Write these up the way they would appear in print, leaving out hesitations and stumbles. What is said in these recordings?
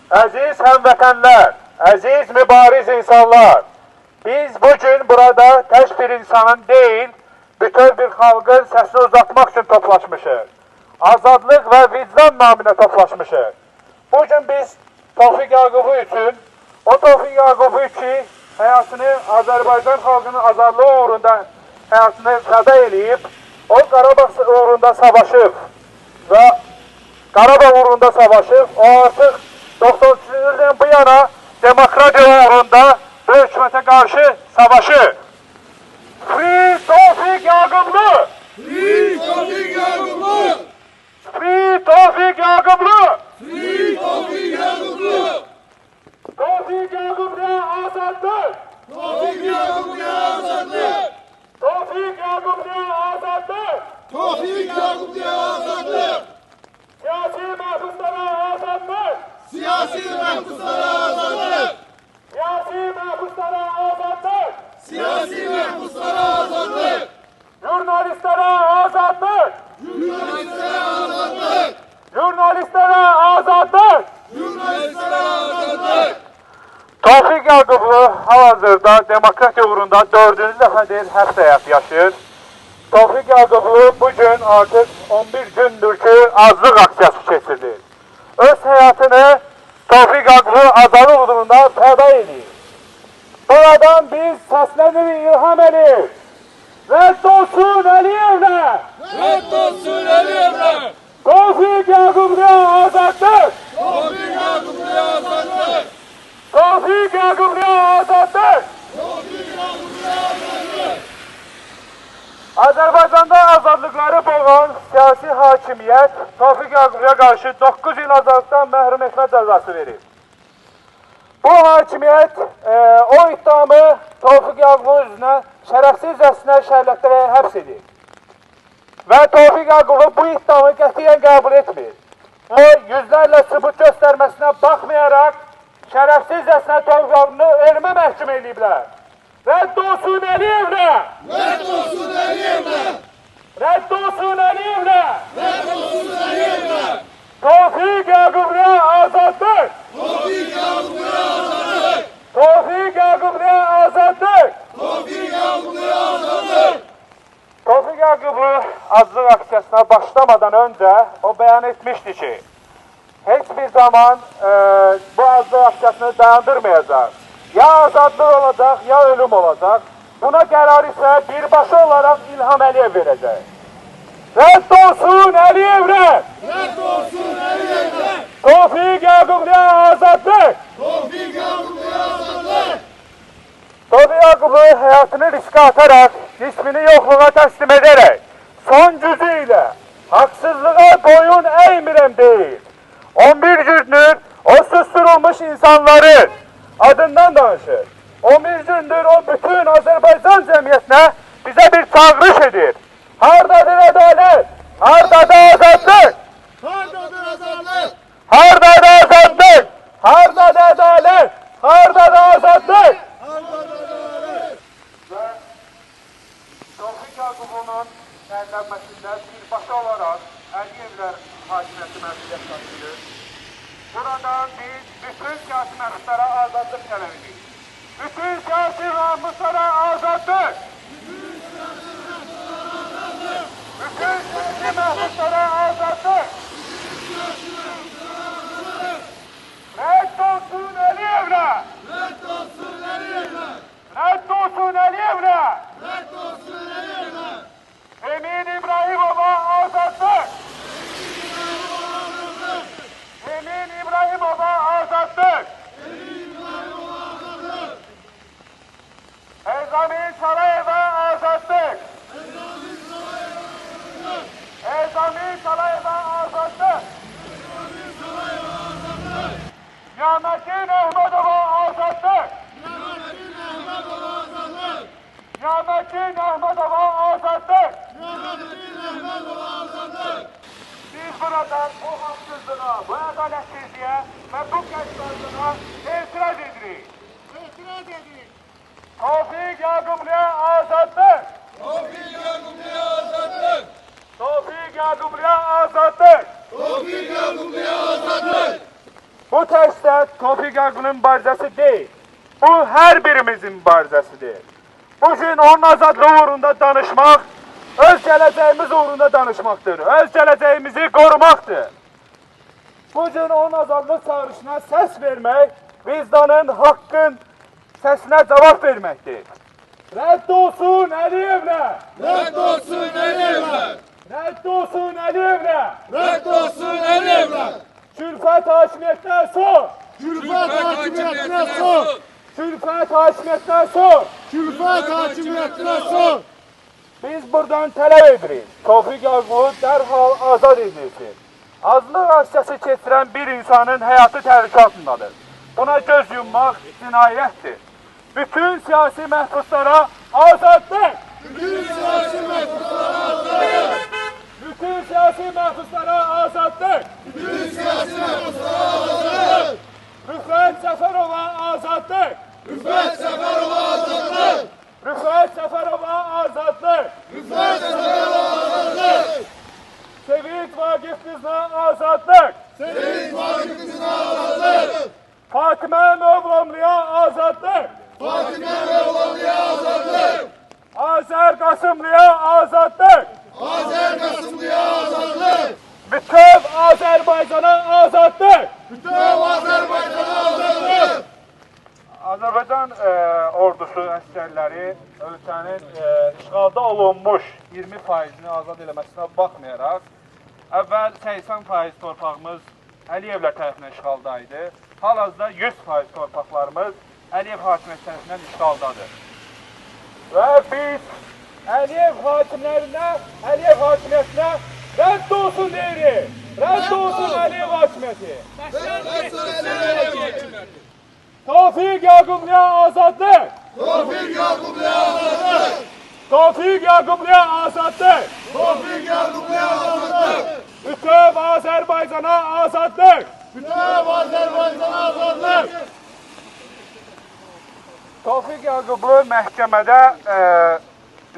Əziz həmvətənlər, əziz mübariz insanlar, biz bugün burada tək bir insanın deyil, bütün bir xalqın səsini uzatmaq üçün toplaşmışıq. Azadlıq və vicdan naminə toplaşmışıq. Bugün biz Tofiq Yaqubu üçün, o Tofiq Yaqubu ki, həyatını Azərbaycan xalqının azadlığı uğrunda həyatını fəda eləyib, o Qarabağ uğrunda savaşıb və Qarabağ uğrunda savaşıb, o artıq 98-dən bu yana demokratiya uğrunda bu hökumətə qarşı savaşır. Free Tofiq Yaqublu! Free Tofiq Yaqublu! Free Tofiq Yaqublu! Free Tofiq Yaqublu! Tofiq Yaqubluya azadlıq! Tofiq Yaqubluya azadlıq! Tofiq Yaqubluya azadlıq! Tofiq Yaqubluya azadlıq! Siyasi məhbuslara azadlıq! Siyasi məhbuslara azadlıq! Siyasi məhbuslara azadlıq! Siyasi məhbuslara azadlıq! Jurnalistlərə azadlıq! Jurnalistlərə azadlıq! Jurnalistlərə azadlıq! Jurnalistlərə azadlıq! Tofiq Yaqublu hal-hazırda demokratiya uğrunda 4-cü dəfədir həbs həyatı yaşayır. Tofiq Yaqublu bugün artıq 11 gündür ki, azlıq aksiyası keçirdir. Öz həyatını Tofiq Yaqublu azadlıq uğrunda fəda edir. Buradan biz səslənir İlham Əliyev. Rədd olsun Əliyevlə! Rədd olsun Əliyevlə! Tofiq Yaqubluya azadlıq! Tofiq Yaqubluya azadlıq! Tofiq Yaqubluya azadlıq! Tofiq Yaqubluya azadlıq! Azərbaycanda azadlıqları boğan siyasi hakimiyyət Tofiq Yaqubluya qarşı 9 il azadlıqdan məhrum etmə cəzası verir. Bu hakimiyyət o iddiamı Tofiq Yaqublu üzrə şərəfsizcəsinə şərlətlərə həbs edir. Və Tofiq Yaqublu bu iddiamı qətiyyən qəbul etmir. O, yüzlərlə sübut göstərməsinə baxmayaraq, şərəfsizcəsinə Tofiq Yaqublu ölümə məhkum ediblər. Rədd olsun Əliyevlə! Rədd olsun Əliyevlə! Rədd olsun Əliyevlə! Rədd olsun Əliyevlə! Tofiq Yaqubluya azadlıq! Tofiq Yaqubluya azadlıq! Tofiq Yaqubluya azadlıq! Tofiq Yaqubluya azadlıq! Tofiq Yaqublu azadlıq aksiyasına başlamadan öncə o bəyan etmişdi ki, heç bir zaman bu azadlıq aksiyasını dayandırmayacaq. Ya azadlıq olacaq, ya ölüm olacaq. Buna qərarı isə birbaşa olaraq İlham Əliyev verəcək. Rədd olsun Əliyevlə! Rədd olsun Əliyevlə! Tofiq Yaqubluya azadlıq! Tofiq Yaqubluya azadlıq! Tofiq Yaqublu həyatını riskə ataraq, cismini yoxluğa təslim edərək, son gücü ilə haqsızlığa boyun əymirəm deyil. 11 gündür o susturulmuş insanların adından danışır. 11 gündür o bütün Azərbaycan cəmiyyətinə bizə bir çağırış edir. Hardadır ədalət? Hardadır azadlıq? Hardadır azadlıq? Hardadır azadlıq? Hardadır ədalət? Hardadır azadlıq? Hardadır adalet? Və Tofiq Yaqubunun ələnməsində birbaşa olaraq Əliyevlər hakimiyyəti məsuliyyət daşıyır. Buradan biz bütün siyasi məhbuslara azadlıq tələb edirik. Bütün siyasi məhbuslara azadlıq! Bütün siyasi məhbuslara azadlıq! Rədd olsun Əliyevlə! Rədd olsun Əliyevlə! Rədd olsun Əliyevlə! Rədd olsun Əliyevlə! Emin İbrahimova azadlıq! Emin İbrahimova azadlıq! Elzamin Salayeva azadlıq! Elzamin Salayeva azadlıq! Niyamətin Əhmədova azadlıq! Niyamətin Əhmədova azadlıq! Biz buradan bu haksızlığa, bu ədaletsizliyə və bu qəddarlığa etiraz edirik. Tofiq Yaqubluya azadlıq! Tofiq Yaqubluya azadlıq! Tofiq Yaqubluya azadlıq! Tofiq Yaqubluya azadlıq! Bu Bu təkcə Tofiq Yaqubun mübarizəsi deyil. Bu hər birimizin mübarizəsidir. Bugün onun azadlığı uğrunda danışmaq, öz gələcəyimiz uğrunda danışmaqdır. Öz gələcəyimizi qorumaqdır. Bugün onun azadlıq çağrışına səs vermək, vicdanın, haqqın səsinə cavab verməkdir. Rədd olsun Əliyevlə! Rədd olsun Əliyevlə! Rədd olsun Əliyevlə! Rədd olsun Əliyevlə! Külfət hakimiyyətinə son! Külfət hakimiyyətinə son! Külfət hakimiyyətinə son! Külfət hakimiyyətinə son! Biz buradan tələb edirik. Tofiq Yaqubu dərhal azad edilsin. Azlıq aksiyası keçirən bir insanın həyatı təhlükə altındadır. Buna göz yummaq cinayətdir. Bütün siyasi məhbuslara azadlıq! Bütün siyasi məhbuslara azadlıq! Bütün siyasi məhbuslara azadlıq! Bütün siyasi məhbuslara azadlıq! Rüfət Səfərova azadlıq! Rüfət Səfərova azadlıq! Rüfət Səfərova azadlıq! Rüfət Səfərova azadlıq! Sevinç Vaqif qızına azadlıq! Sevinç Vaqif qızına azadlıq! Fatimə Mövlamlıya azadlıq! Fatimə Mövlamlıya azadlıq! Azər Qasımlıya azadlıq! Azər Qasımlıya azadlıq! Bütöv Azərbaycana azadlıq! Bütün Azərbaycana azadlıq! Azərbaycan ordusu əsgərləri ölkənin işğalda olunmuş 20%-ni azad eləməsinə baxmayaraq, əvvəl 80% torpağımız Əliyevlər tərəfindən işğalda idi. Hal-hazırda 100% torpaqlarımız Əliyev hakimiyyəti tərəfindən işğaldadır. Və biz Əliyev hakimlərinə, Əliyev hakimiyyətinə rədd olsun deyirik. Rədd olsun Əliyev hakimiyyəti. Tofiq Yaqubluya azadlıq! Tofiq Yaqubluya azadlıq! Tofiq Yaqubluya azadlıq! Tofiq Yaqubluya azadlıq! Bütöv Azərbaycana azadlıq! Bütün Azərbaycana azadlıq! Tofiq Yaqublu məhkəmədə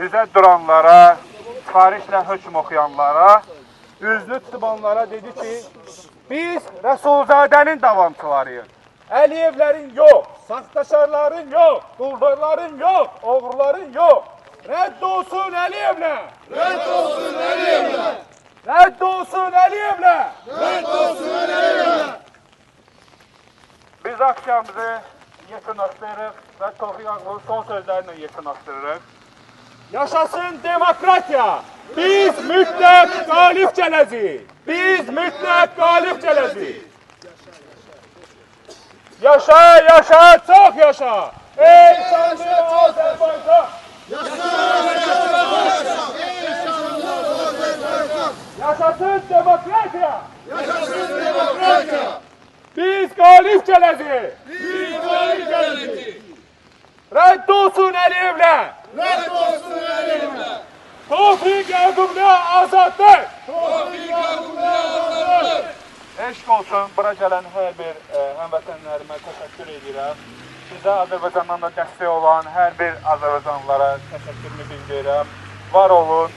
üzə duranlara, sifarişlə hökm oxuyanlara, üzünü tutub onlara dedi ki, biz Rəsulzadənin davamçılarıyıq. Əliyevlərin yox, saxtaşarların yox, quldurların yox, oğruların yox. Rədd olsun Əliyevlə! Rədd olsun Əliyevlə! Rədd olsun Əliyevlə! Rədd olsun Əliyevlə! Biz aksiyamızı yekunlaşdırırıq və Tofiq Yaqubun son sözlərini yekunlaşdırırıq. Yaşasın demokratiya! Biz mütləq qalib gələcəyik! Biz mütləq qalib gələcəyik! Yaşa, yaşa, çox yaşa! Ey şanlı Azərbaycan! Yaşasın demokratiya! Yaşasın demokratiya! Biz qalib gələcəyik! Biz qalib gələcəyik! Rədd olsun Əliyevlə! Rədd olsun Əliyevlə! Tofiq Yaqubluya azadlıq! Tofiq Yaqubluya azadlıq! Eşq olsun, bura gələn hər bir həmvətənlərimə təşəkkür edirəm. Bizə Azərbaycandan da dəstək olan hər bir Azərbaycanlılara təşəkkürümü bildirirəm. Var olun.